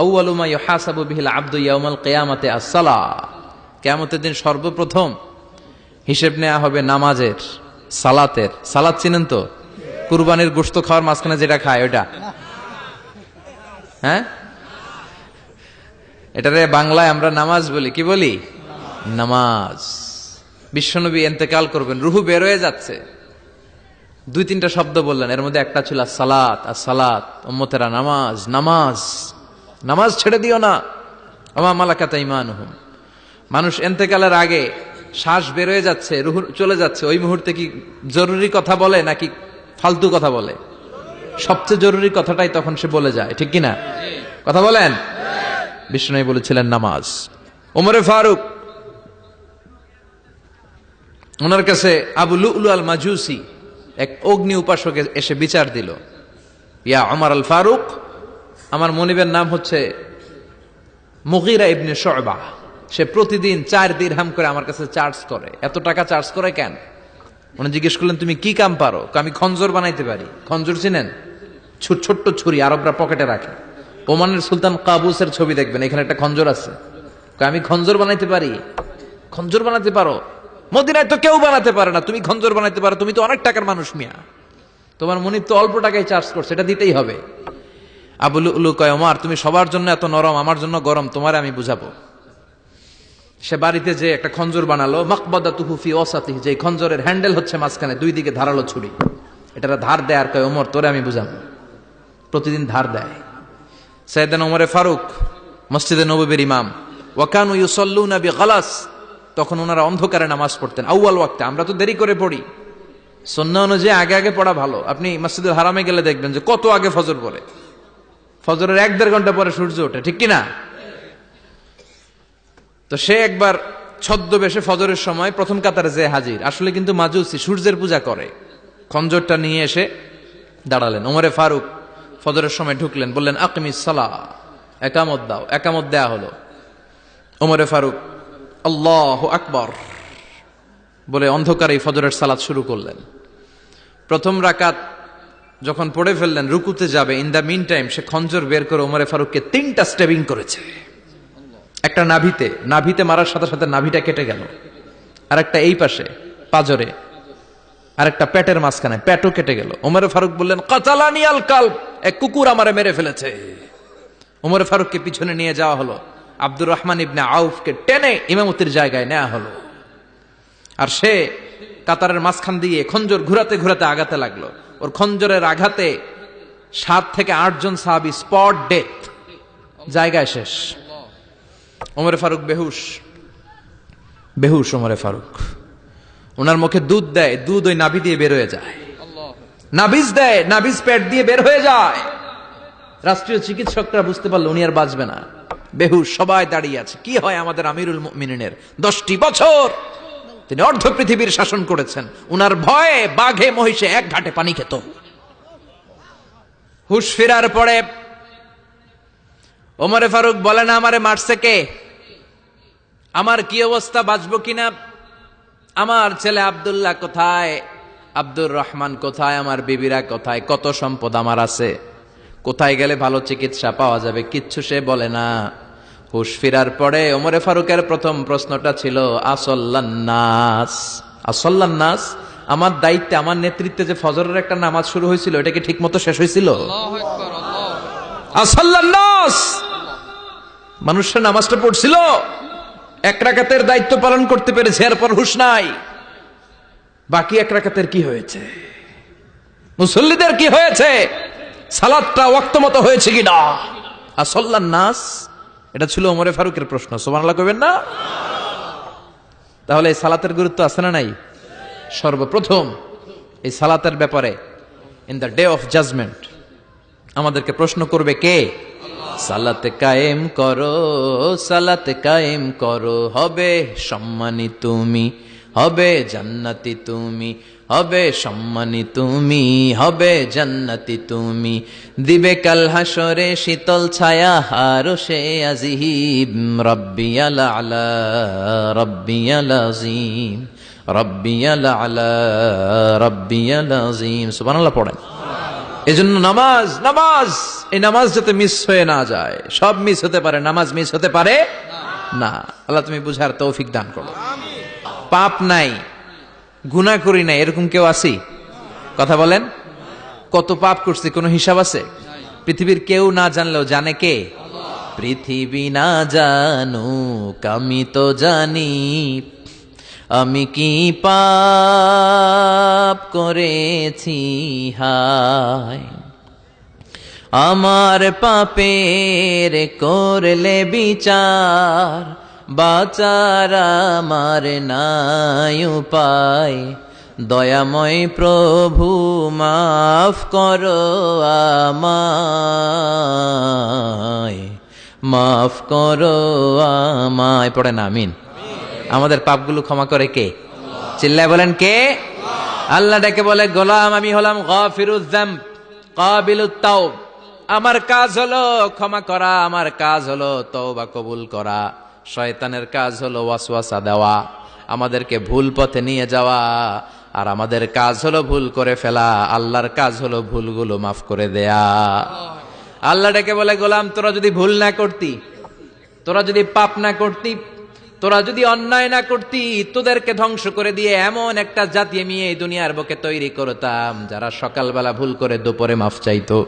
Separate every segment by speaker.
Speaker 1: আউয়ালু মা ইউহাসাবু বিহিল আবদু ইয়াউমাল কিয়ামাতি আস-সালাহ। কিয়ামতের দিন সর্বপ্রথম হিসেব নেওয়া হবে নামাজের, সালাতের। সালাত চিনেন তো? কুরবানির গোশত খাওয়ার মাঝখানে যেটা খায় ওটা, হ্যাঁ, এটারে বাংলায় আমরা নামাজ বলি। কি বলি? নামাজ। বিশ্বনবী ইন্তেকাল করবেন, রুহু বের হয়ে যাচ্ছে, দুই তিনটা শব্দ বললেন, এর মধ্যে একটা ছিল সালাত। আর সালাত, উম্মতেরা নামাজ, নামাজ, নামাজ ছেড়ে দিও না। আমা মালাকাত ঈমানুহুম। মানুষ ইন্তেকালের আগে শ্বাস বের হয়ে যাচ্ছে, রুহু চলে যাচ্ছে, ওই মুহূর্তে কি জরুরি কথা বলে নাকি ফালতু কথা বলে? সবচেয়ে জরুরি কথাটাই তখন সে বলে যায়, ঠিক কিনা? কথা বলেন। বিষ্ণু বলেছিলেন নামাজ। ওমরে ফারুক, ওনার কাছে আবু লুলু আল মাজুসি এক অগ্নি উপাসক এসে বিচার দিল, ইয়া ওমর আল ফারুক, আমার মনিবের নাম হচ্ছে মুগীরা ইবনে শুবা, সে প্রতিদিন 4 দিরহাম করে আমার কাছে চার্জ করে। এত টাকা চার্জ করে কেন? উনি জিজ্ঞেস করলেন, তুমি কি কাম পারো? আমি খঞ্জর বানাইতে পারি। খঞ্জর চিনেন? ছোট্ট ছুরি আরবরা পকেটে রাখে। ওমানের সুলতান কাবুসের ছবি দেখবেন, এখানে একটা খঞ্জর আছে। আমি খঞ্জর বানাইতে পারি। খঞ্জর বানাতে পারো? মদিনায় তো কেউ বানাতে পারে না, তুমি খঞ্জর বানাইতে পারো? তুমি তো অনেক টাকার মানুষ মিয়া, তোমার মনিব তো অল্প টাকায় চার্জ করছে, এটা দিতেই হবে। আবু লুলু কয়, ওমর তুমি সবার জন্য এত নরম, আমার জন্য গরম, তোমারে আমি বুঝাবো। সে বাড়িতে যে একটা খঞ্জর বানালো, মাকবাদাতুহু ফি ওয়াসাতিহি, যে খঞ্জরের হ্যান্ডেল হচ্ছে মাঝখানে, দুই দিকে ধারালো ছুরি, এটার ধার দেয়। আর কয়, ওমর তোরে আমি বুঝাবো। প্রতিদিন ধার দেয়। সাইয়েদনা ওমরে ফারুক মসজিদে নববীর ইমাম, ওয়া কানু ইউসাল্লুনা বিগালাস, তখন ওনারা অন্ধকারে নামাজ পড়তেন আউয়াল ওয়াক্তে। আমরা তো দেরি করে পড়ি, সুন্নাহ অনুযায়ী আগে আগে পড়া ভালো। আপনি মসজিদুল হারামে গেলে দেখবেন যে কত আগে ফজর পড়ে, ফজরের 1-1.5 ঘন্টা পরে সূর্য ওঠে, ঠিক কিনা? তো সে একবার ছদ্মবেশে ফজরের সময় প্রথম কাতারে যে হাজির, আসলে কিন্তু মাজুসি, সূর্যের পূজা করে। খঞ্জরটা নিয়ে এসে দাঁড়ালেন। ওমরে ফারুক ফজরের সময় ঢুকলেন, বললেন আকিমিস সালাহ, একামত দাও। একামত দেয়া হলো। ওমরে ফারুক আল্লাহু আকবার বলে অন্ধকারে ফজরের সালাত শুরু করলেন। প্রথম রাকাত যখন পড়ে ফেললেন, রুকুতে যাবে, ইন দা মিন টাইম সে খঞ্জর বের করে ওমরে ফারুককে 3টা স্টেবিং করেছে। একটা নাভিতে মারার সাথে সাথে নাভিটা কেটে গেল, আর একটা এই পাশে পাজরে, আর একটা পেটের মাঝখানে, পেটও কেটে গেল। ওমরে ফারুক বললেন, কাতালানি আল কালব, এক কুকুর আমারে মেরে ফেলেছে। ওমরে ফারুককে পিছনে নিয়ে যাওয়া হলো। আব্দুর রহমান ইবনে আউফকে টেনে ইমামতির জায়গায় নেওয়া হলো। আর সে কাতারের মাঝখান দিয়ে খঞ্জর ঘুরাতে ঘুরাতে আগাতে লাগলো। ওর খঞ্জরের আঘাতে 7 থেকে 8 জন সাহাবী স্পট ডেথ, জায়গায় শেষ। ওমরে ফারুক বেহুশ। ওমরে ফারুক, ওনার মুখে দুধ দেয়, দুধ ওই নাভি দিয়ে বের হয়ে যায়। নাভিজ দেয়, নাভিজ পেট দিয়ে বের হয়ে যায়। রাষ্ট্রীয় চিকিৎসকরা বুঝতে পারলো উনি আর বাঁচবে না, বেহুশ। সবাই দাঁড়িয়ে আছে। কি হয় আমাদের আমিরুল মুমিনিনের? 10টি বছর তিনি অর্ধ পৃথিবীর শাসন করেছেন, উনার ভয়ে বাঘে মহিষে এক ঘাটে পানি খেত। হুশ ফেরার পরে ওমরে ফারুক বলেন, আমারে মারছে কে? আমার কি অবস্থা, বাঁচবো কিনা? আমার ছেলে আব্দুল্লাহ কোথায়? আব্দুর রহমান কোথায়? আমার বিবিরা কোথায়? কত সম্পদ আমার আছে, কোথায় গেলে ভালো চিকিৎসা পাওয়া যাবে? কিচ্ছু সে বলে না। হুশ ফিরার পরে ওমরে ফারুকের প্রথম প্রশ্নটা ছিল, আসল্লান্নাস, আসল্লান্নাস, আমার দায়িত্বে, আমার নেতৃত্বে যে ফজরের একটা নামাজ শুরু হয়েছিল, এটা কি ঠিক মতো শেষ হয়েছিল? আসল্লান্নাস, মানুষের নামাজটা পড়ছিল, 1 রাকাতের দায়িত্ব পালন করতে পেরেছে, এরপর হুশ নাই। বাকি 1 রাকাতের কি হয়েছে? মুসল্লিদের কি হয়েছে? সালাতটা ওয়াক্ত মতো হয়েছে কিনা? আসল্লান নাস, এটা ছিল ওমরে ফারুকের প্রশ্ন। সুবহানাল্লাহ কইবেন না? তাহলে এই সালাতের গুরুত্ব আছে না নাই? সর্বপ্রথম এই সালাতের ব্যাপারে in the day of judgement আমাদেরকে প্রশ্ন করবে কে? সালাতে কায়েম করো, সালাতে কায়েম করো, হবে সম্মানী তুমি, হবে জান্নাতি তুমি, হবে সম্মানী তুমি, হবে জান্নাতি তুমি, দিবে কাল হাসরে শীতল ছায়া আরশে আজিম, রব্বিয়াল আলা, রব্বিয়াল আযীম, রব্বিয়াল আলা, রব্বিয়াল আযীম। সুবহানাল্লাহ পড়েন। এজন্য নামাজ নামাজ এই নামাজ যাতে মিস হয়ে না যায়। সব মিস হতে পারে, নামাজ মিস হতে পারে না। আল্লাহ তুমি বুঝার তৌফিক দান করো। পাপ নাই, গুনাহ করি নাই, এরকম কেউ আছি? কথা বলেন। কত পাপ করছি কোনো হিসাব আছে? পৃথিবীর কেউ না জানলেও জানে কে? পৃথিবী না জানুক আমি তো জানি, আমি কি পাপ করেছি হায়। আমার পাপের করলে বিচার, বাঁচার আমার নাই উপায়। দয়াময় প্রভু মাফ করো আমায়, মাফ করো আমায়। পড়েন আমিন। আমাদের পাপগুলো ক্ষমা করে কে? চিল্লায় বলেন কে? আল্লাহ ডেকে বলে, গোলাম আমি হলাম গাফিরুয যামব কাবিলুত তাওব। আমার কাজ হলো ক্ষমা করা, আমার কাজ হলো তওবা কবুল করা। শয়তানের কাজ হলো ওয়াসওয়াসা দেওয়া, আমাদেরকে ভুল পথে নিয়ে যাওয়া। আর আমাদের কাজ হলো ভুল করে ফেলা, আল্লাহর কাজ হলো ভুলগুলো মাফ করে দেয়া। আল্লাহ ডেকে বলে, গোলাম তোরা যদি ভুল না করতি, তোরা যদি পাপ না করতি, তোরা যদি অন্যায় না করতি, তোদেরকে ধ্বংস করে দিয়ে এমন একটা জাতি আমি এই দুনিয়ার বুকে তৈরি করতাম যারা সকালবেলা ভুল করে দুপুরে মাফ চাইতো,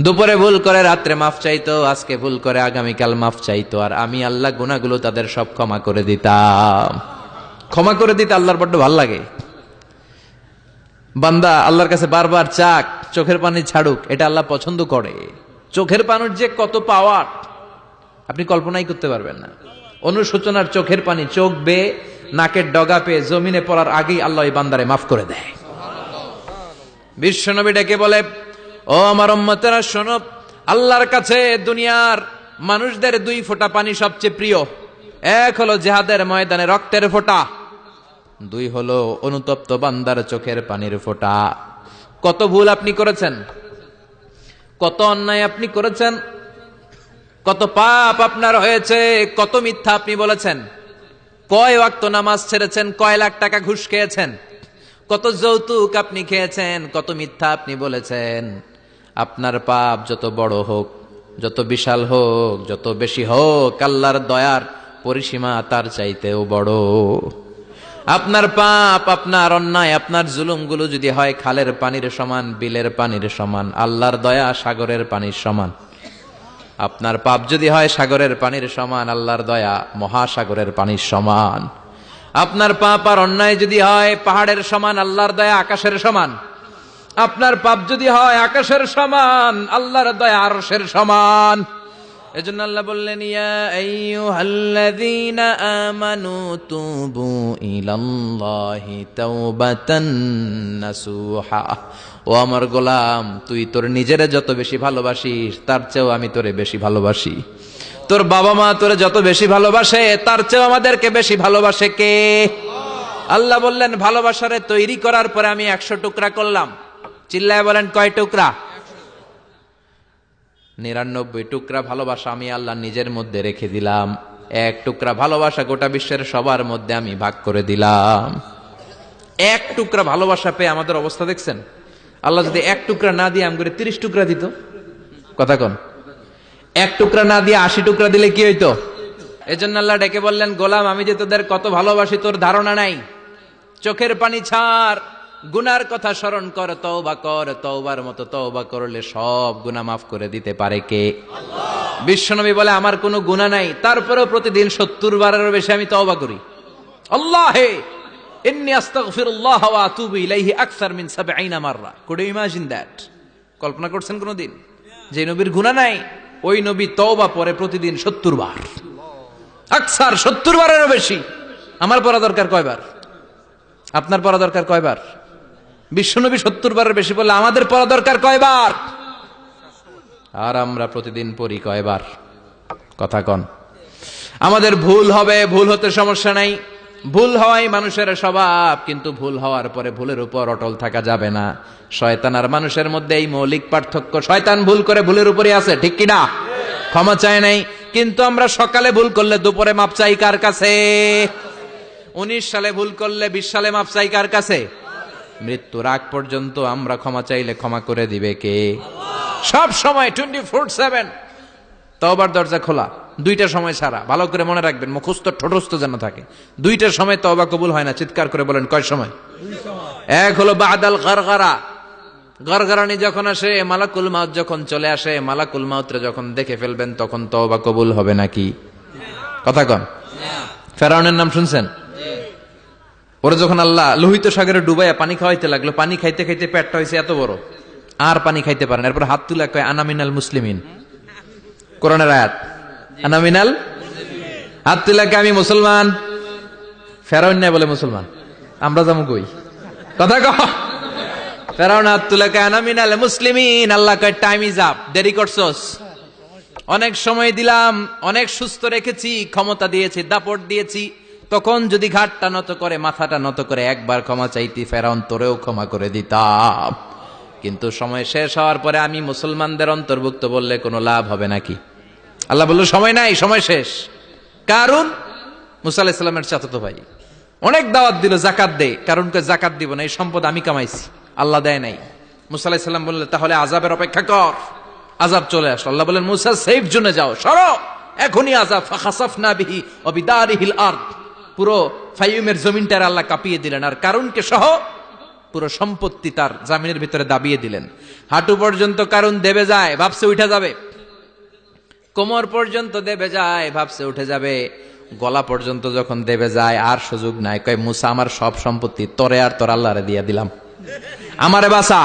Speaker 1: দুপুরে ভুল করে রাত্রে মাফ চাইতো, আজকে ভুল করে আগামীকাল মাফ চাইতো। আর আমি আল্লাহ গুনাহগুলো তাদের সব ক্ষমা করে দিতাম। ক্ষমা করে দিতে আল্লাহর বড্ড ভাল লাগে। বান্দা আল্লাহর কাছে বারবার চাক, চোখের পানি ছাড়ুক, এটা আল্লাহ পছন্দ করে। চোখের পানির যে কত পাওয়ার আপনি কল্পনাই করতে পারবেন না। অনুশোচনার চোখের পানি চোখ বেয়ে নাকের ডগা পেয়ে জমিনে পড়ার আগেই আল্লাহ এই বান্দারে মাফ করে দেয়। বিশ্বনবী ডেকে বলে, ও আমার উম্মতেরা শোনো, আল্লাহর কাছে দুনিয়ার মানুষদের দুই ফোঁটা পানি সবচেয়ে প্রিয়। এক হলো জিহাদের ময়দানে রক্তের ফোঁটা, দুই হলো অনুতপ্ত বান্দার চোখের পানির ফোঁটা। কত ভুল আপনি করেছেন, কত অন্যায় আপনি করেছেন, কত পাপ আপনার হয়েছে, কত মিথ্যা আপনি বলেছেন, কয় ওয়াক্ত নামাজ ছেড়েছেন, কয় লাখ টাকা ঘুষ খেয়েছেন, কত যৌতুক আপনি খেয়েছেন, কত মিথ্যা আপনি বলেছেন। আপনার পাপ যত বড় হোক, যত বিশাল হোক, যত বেশি হোক, আল্লাহর দয়ার পরিসীমা তার চাইতেও বড়। আপনার পাপ, আপনার অন্যায়, আপনার জুলুমগুলো যদি হয় খালের পানির সমান, বিলের পানির সমান, আল্লাহর দয়া সাগরের পানির সমান। আপনার পাপ যদি হয় সাগরের পানির সমান, আল্লাহর দয়া মহাসাগরের পানির সমান। আপনার পাপ আর অন্যায় যদি হয় পাহাড়ের সমান, আল্লাহর দয়া আকাশের সমান। আপনার পাপ যদি হয় আকাশের সমান, আল্লাহর দয়া আরশের সমান। এজন্য আল্লাহ বললেন, ইয়া আইয়ুহাল্লাযীনা আমানু তুবু ইলাল্লাহি তাওবাতান নাসুহা। ও আমার গোলাম, তুই তোর নিজেরে যত বেশি ভালোবাসিস তার চেয়েও আমি তোরে বেশি ভালোবাসি। তোর বাবা মা তোরে যত বেশি ভালোবাসে তার চেয়েও আমাদেরকে বেশি ভালোবাসে কে? আল্লাহ বললেন, ভালোবাসারে তৈরি করার পরে আমি 100 টুকরা করলাম। চিল্লায় বলেন কয় টুকরা? 99 টুকরা ভালোবাসা আমি আল্লাহ নিজের মধ্যে রেখে দিলাম। 1 টুকরা ভালোবাসা গোটা বিশ্বের সবার মধ্যে আমি ভাগ করে দিলাম। 1 টুকরা ভালোবাসা পেয়ে আমাদের অবস্থা দেখছেন? আল্লাহ যদি 1 টুকরা না দিয়ে আমগরে 30 টুকরা দিত, কথা কোন? 1 টুকরা না দিয়ে 80 টুকরা দিলে কি হইতো? এজন্য আল্লাহ ডেকে বললেন, গোলাম আমি যে তোদের কত ভালোবাসি তোর ধারণা নাই। চোখের পানি ছাড়, গুনার কথা স্মরণ কর, তওবা কর। তওবার মতো তওবা করলে সব গুনাহ মাফ করে দিতে পারে কে? আল্লাহ। বিশ্বনবী বলে, আমার কোনো গুনাহ নাই, তারপরেও প্রতিদিন 70 বারেরও বেশি আমি তওবা করি। আল্লাহে ইন্নী আস্তাগফিরুল্লাহ ওয়া আতুবু ইলাইহি আকসার মিন 70 মাররা। Could you imagine that? কল্পনা করছেন কোনদিন যে নবীর গুনাহ নাই ওই নবী তওবা পড়ে প্রতিদিন 70 বার, আকসার 70 বারেরও বেশি। আমার পড়া দরকার কয়বার? আপনার পড়া দরকার কয়বার? বিশ্বনবী 70 বারের বেশি বললে আমাদের পড়া দরকার কয়বার? আর আমরা প্রতিদিন পড়ি কয়বার? কথা কন। আমাদের ভুল হবে, ভুল হতে সমস্যা নাই, ভুল হওয়াই মানুষের স্বভাব। কিন্তু ভুল হওয়ার পরে ভুলের উপর অটল থাকা যাবে না। শয়তান আর মানুষের মধ্যে এই মৌলিক পার্থক্য। শয়তান ভুল করে ভুলের উপরে আছে, ঠিক কি না? ক্ষমা চায় নাই, কিন্তু আমরা সকালে ভুল করলে দুপুরে মাপ চাই কার কাছে? 19 সালে ভুল করলে 20 সালে মাপ চাই কার কাছে? মৃত্যুর আগ পর্যন্ত আমরা ক্ষমা চাইলে ক্ষমা করে দিবে কে? সব সময় 24/7 তওবার দরজা খোলা, দুইটা সময় ছাড়া। ভালো করে মনে রাখবেন, মুখস্থ ঠোঁটস্থ যেন থাকে। দুইটার সময় তওবা কবুল হয় না, চিৎকার করে বলেন কয় সময়? এক হলো বাদাল গারগারা, গারগারানি যখন আসে, মালাকুল মাউত যখন চলে আসে, মালাকুল মাউতরে যখন দেখে ফেলবেন তখন তওবা কবুল হবে নাকি? কথা কন। ফেরাউনের নাম শুনছেন? ওরা যখন আল্লাহ লোহিত সাগরে ডুবাইয়া পানি খাওয়াইতে লাগলো, পানি খাইতে খাইতে পেটটা হয়েছে এত বড়, আর পানি খাইতে পারেন। এরপর হাত তুলে কয় আনামিনাল মুসলিমিন, কোরআনের আয়াত, আনামিনাল, হাত তুলে কয় আমি মুসলমান। ফেরাউন নাই বলে মুসলমান, আমরা যাবো কই? কথা কহ। ফেরাউন হাত তুলে কয় আনামিনাল মুসলিমিন। আল্লাহ কয় টাইম ইজ আপ, দেরি করছস, অনেক সময় দিলাম, অনেক সুস্থ রেখেছি, ক্ষমতা দিয়েছি, দাপট দিয়েছি, তখন যদি ঘাটটা নত করে, মাথাটা নত করে একবার ক্ষমা চাইতি, ফেরাউন তোরেও ক্ষমা করে দিতাম। কিন্তু সময় শেষ হওয়ার পরে আমি মুসলমানদের অন্তর্ভুক্ত বললে কোনো লাভ হবে নাকি? আল্লাহ বলল সময় নাই, সময় শেষ। কারণ মুসা আলাইহিস সালামের চাচাতো ভাই অনেক দাওয়াত দিল, জাকাত দে। কারণকে জাকাত দিব না, এই সম্পদ আমি কামাইছি, আল্লাহ দেয় নাই। মুসা আলাইহিস সালাম বললেন তাহলে আযাবের অপেক্ষা কর। আযাব চলে আসলো। আল্লাহ বলেন মুসা সেফ জোনে যাও, সরো, এখনই আযাব। ফাখাসাফনা বিহি ওয়া বিদারিহিল আরদ, পুরো ফাইয়ুমের জমিনটার আল্লাহ কাঁপিয়ে দিলেন, আর কারুনকে সহ পুরো সম্পত্তি তার জামিনের ভিতরে দাবিয়ে দিলেন। হাঁটু পর্যন্ত কারুন দেবে যায়, ভাবছে উঠে যাবে, কোমর পর্যন্ত দেবে যায়, ভাবছে উঠে যাবে, গলা পর্যন্ত যখন দেবে যায় আর সুযোগ নাই। কয় মুসা আমার সব সম্পত্তি তোরে আর তোর আল্লাহরে দিয়া দিলাম, আমারে বাসা,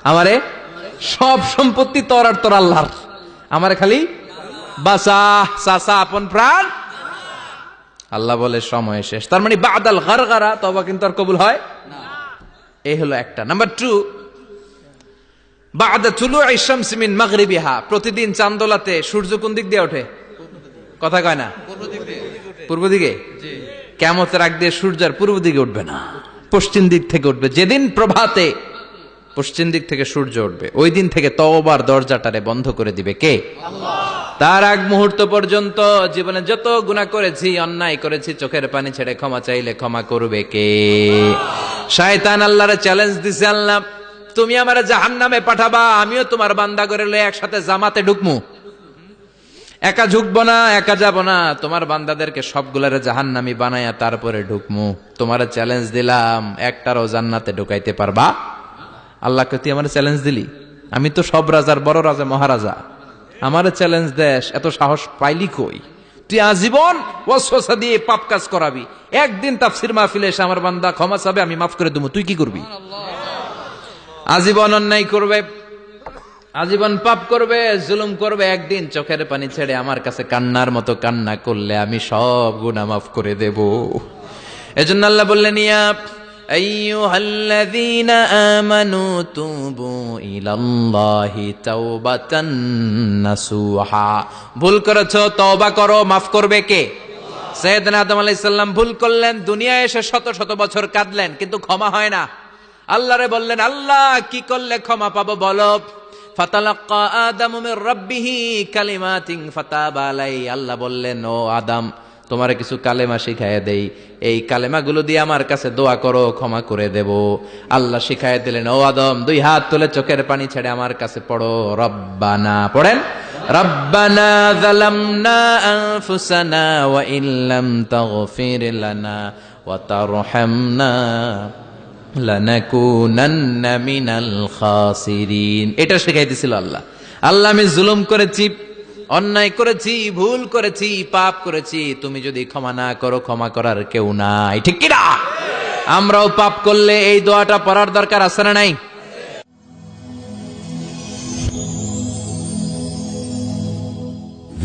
Speaker 1: আমারে সব সম্পত্তি তোর আর তোর আল্লাহর, আমারে খালি বাসা, চাচা আপন প্রাণ। আল্লাহ বলে সময় শেষ। তার মানে বাদাল গারগারা তওবা কিন্তু আর কবুল হয় না। এই হলো একটা। নাম্বার 2, বাদা তুলুই শামস মিন মাগরিবিহা, প্রতিদিন চাঁদোলাতে সূর্য কোন দিক দিয়ে ওঠে? কথা কয় না? পূর্ব দিকে। কিয়ামতের আগ দিয়ে সূর্য আর পূর্ব দিকে উঠবে না, পশ্চিম দিক থেকে উঠবে। যেদিন প্রভাতে পশ্চিম দিক থেকে সূর্য উঠবে, ওই দিন থেকে তওবার দরজাটারে বন্ধ করে দিবে কে? আল্লাহ। তার আগ মুহূর্ত পর্যন্ত জীবনে যত গুনাহ করেছি, অন্যায় করেছি, চোখের পানি ছেড়ে ক্ষমা চাইলে ক্ষমা করবে কে? শয়তান আল্লাহরে চ্যালেঞ্জ দিছে, আল্লাহ তুমি আমারে জাহান্নামে পাঠাবা, আমিও তোমার বান্দা করে লয়ে একসাথে জামাতে ঢুকমু, একা ঢুকবো না, একা যাব না, তোমার বান্দাদেরকে সবগুলারে জাহান্নামী বানায়া তারপরে ঢুকমু। তোমারে চ্যালেঞ্জ দিলাম, একটারও জান্নাতে ঢুকাইতে পারবা? আল্লাহকে তুই আমার চ্যালেঞ্জ দিলি, আমি তো সব রাজার বড় রাজা, মহারাজা, আমারে চ্যালেঞ্জ দেশ, এত সাহস পাইলি কই? তুই আজীবন ওয়াসওয়াসা দিয়ে পাপ কাজ করাবি, একদিন তাফসীর মাহফিলে এসে আমার বান্দা ক্ষমা চাবে, আমি মাফ করে দেবো, তুই কি করবি? আজীবন অন্যায় করবে, আজীবন পাপ করবে, জুলুম করবে, একদিন চোখের পানি ছেড়ে আমার কাছে কান্নার মতো কান্না করলে আমি সব গুনাহ মাফ করে দেব। এজন্য আল্লাহ বললেন ইয়া আইয়ুহাল্লাযীনা আমানু তুবু ইলাল্লাহি তাওবাতান নাসুহা, ভুল করেছো তওবা করো, মাফ করবে কে? সাইয়েদনা আদম আলাইহিস সালাম ভুল করলেন, দুনিয়ায় এসে শত শত বছর কাঁদলেন, কিন্তু ক্ষমা হয় না। আল্লাহরে বললেন আল্লাহ কি করলে ক্ষমা পাবো বলো? ফাতালাক্কা আদামু মির রাব্বিহি কালিমাতিন ফাতাবা আলাইহি, আল্লাহ বললেন ও আদম তোমারে কিছু কালেমা শিখায় দেই, এই কালেমাগুলো দিয়ে আমার কাছে দোয়া করো, ক্ষমা করে দেব। আল্লাহ শিখায় দিলেন, ও আদম দুই হাত তুলে চোখের পানি ছেড়ে আমার কাছে পড়ো, রব্বানা, পড়েন, রব্বানা যালামনা আনফুসানা ওয়া ইল্লাম তাগফির লানা ওয়া তারহামনা লানাকুনান্না মিনাল খাসিরিন। এটা শিখাই দিয়েছিল আল্লাহ। আল্লাহ আমি জুলুম করেছি, অন্যায় করেছি, ভুল করেছি, পাপ করেছি, তুমি যদি ক্ষমা না করো ক্ষমা করার কেউ নাই, ঠিক কি না? আমরাও পাপ করলে এই দোয়াটা পড়ার দরকার আছে না নাই?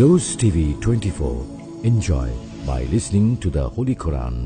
Speaker 2: Rose TV 24. Enjoy by listening to the Holy Quran.